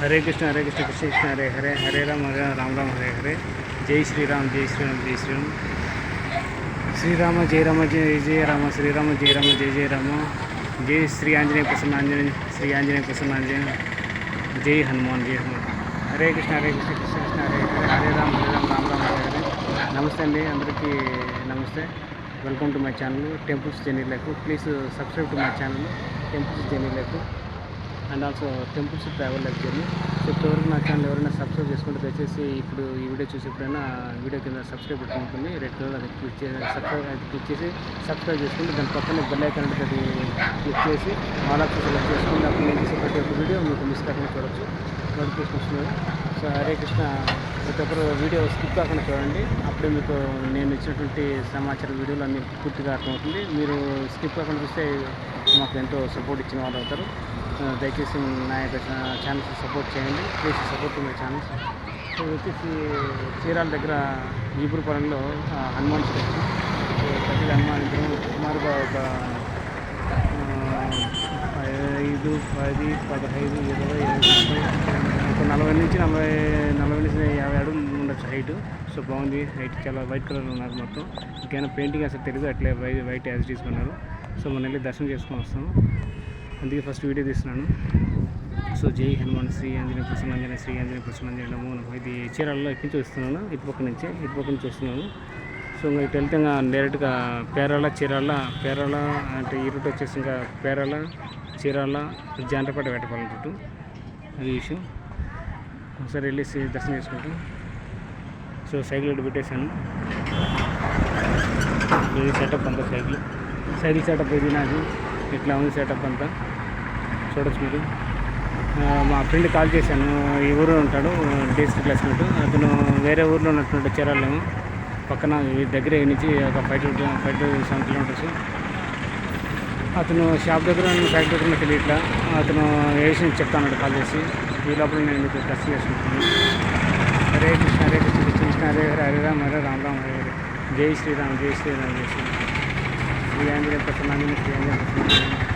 हरे कृष्ण कृष्ण कृष्ण हरे हरे हरे राम हरे हरे जय श्री राम जय श्री राम जय श्री राम श्रीराम जय जय राम श्रीराम जय जय राम जय श्री आंजनेय प्रसन्न आंजनेय श्री आंजनेय प्रसन्न आंजनेय जय हनुमान हरे कृष्ण कृष्ण कृष्ण हरे हरे हरे राम राम हरे हरे नमस्ते अंडी अंदरिकी नमस्ते welcome to my channel temples journey life please subscribe to my channel temples journey life and also temples travel life journey. So ఇప్పటివరకు నా ఛానల్ ఎవరైనా సబ్స్క్రైబ్ చేసుకుంటే దయచేసి ఇప్పుడు ఈ వీడియో చూసి ఎప్పుడైనా వీడియో కింద సబ్స్క్రైబ్ బటన్ ఉంటుంది రెడ్ కలర్, అది క్లిక్ చేసి సబ్స్క్రైబ్ చేసుకుంటే దాని పక్కన బెల్ ఐకాన్ ఉంటుంది, అది క్లిక్ చేసి ఆల్ ఆప్షన్ సెలెక్ట్ చేసుకుంటే అప్పుడు నేను చేసే ప్రతి ఒక్క వీడియో మీకు మిస్ కాకుండా చూడవచ్చు, నోటిఫికేషన్ వస్తుంది. సో హరే కృష్ణ, ప్రతి ఒక్కరు వీడియో స్కిప్ కాకుండా చూడండి, అప్పుడే మీకు నేను ఇచ్చినటువంటి సమాచారం వీడియోలు అన్నీ పూర్తిగా అర్థమవుతుంది. మీరు స్కిప్ కాకుండా చూస్తే మాకు ఎంతో సపోర్ట్ ఇచ్చిన వాళ్ళు అవుతారు. దయచేసి నా యొక్క ఛానల్స్ సపోర్ట్ చేయండి, please support my channels. So వచ్చేసి చీరాల దగ్గర ఈపురపురంలో హనుమాన్ స్టాచ్యూ, ప్రతి హనుమాన్ విగ్రహం సుమారుగా ఒక 5, 10, 15, 20, ఒక 40 నుంచి 50 అడుగులు ఉండొచ్చు హైట్. సో బాగుంది హైట్, చాలా వైట్ కలర్లో ఉన్నారు మొత్తం. ఇంకైనా పెయింటింగ్ అసలు తెలియదు, అట్లే వైట్ యాజ్ తీసుకున్నారు. సో మనం వెళ్ళి దర్శనం చేసుకొని వస్తాము, అందుకే ఫస్ట్ వీడియో తీస్తున్నాను. సో జై హనుమాన్ శ్రీ ఆంజనేయ ప్రసన్న ఆంజనేయ శ్రీ ఆంజనేయ ప్రసన్న ఆంజనేయ నమో నమః. ఇది చీరాలలో ఎక్కడి నుంచి వస్తున్నాను, ఇటుపక్క నుంచి వస్తున్నాను. సో ఇంకా ఇటు వెళ్తే ఇంకా డైరెక్ట్గా పేరాల అంటే ఈ రూట్ వచ్చేసి ఇంకా పేరాల, చీరాల, జాండ్రపేట, వేటపాలెం రూటు, అది విషయం. ఒకసారి వెళ్ళేసి దర్శనం చేసుకుంటాం. సో సైకిల్ ఇటు పెట్టేశాను, ఇది సెటప్ అంతా సైకిల్ సెటప్ ఇది నాకు ఇట్లా ఉంది సెటప్ అంతా, చూడొచ్చు మీరు. మా ఫ్రెండ్ కాల్ చేశాను, ఈ ఊరు ఉంటాడు డిస్ట్రిక్ట్ క్లాస్మేట్, అతను వేరే ఊర్లో ఉన్నటువంటి చీరాలేమో పక్కన దగ్గర నుంచి ఒక 5 to 7 కిలోమీటర్స్. అతను షాప్ దగ్గర ఫ్యాక్టరీ దగ్గర తెలియట్లా, అతను ఏ విషయం చెప్తాను కాల్ చేసి, ఈ లోపల నేను మీకు దర్శనం చేసుకుంటాను. హరే కృష్ణ కృష్ణ హరే హరే హరే రామ హరే హరే జై శ్రీరామ్ జై శ్రీరామ్ జై శ్రీరామ్ శ్రీ ఆంజనేయ ప్రసన్న ఆంజనేయ శ్రీ ఆంజనేయ ప్రసన్న.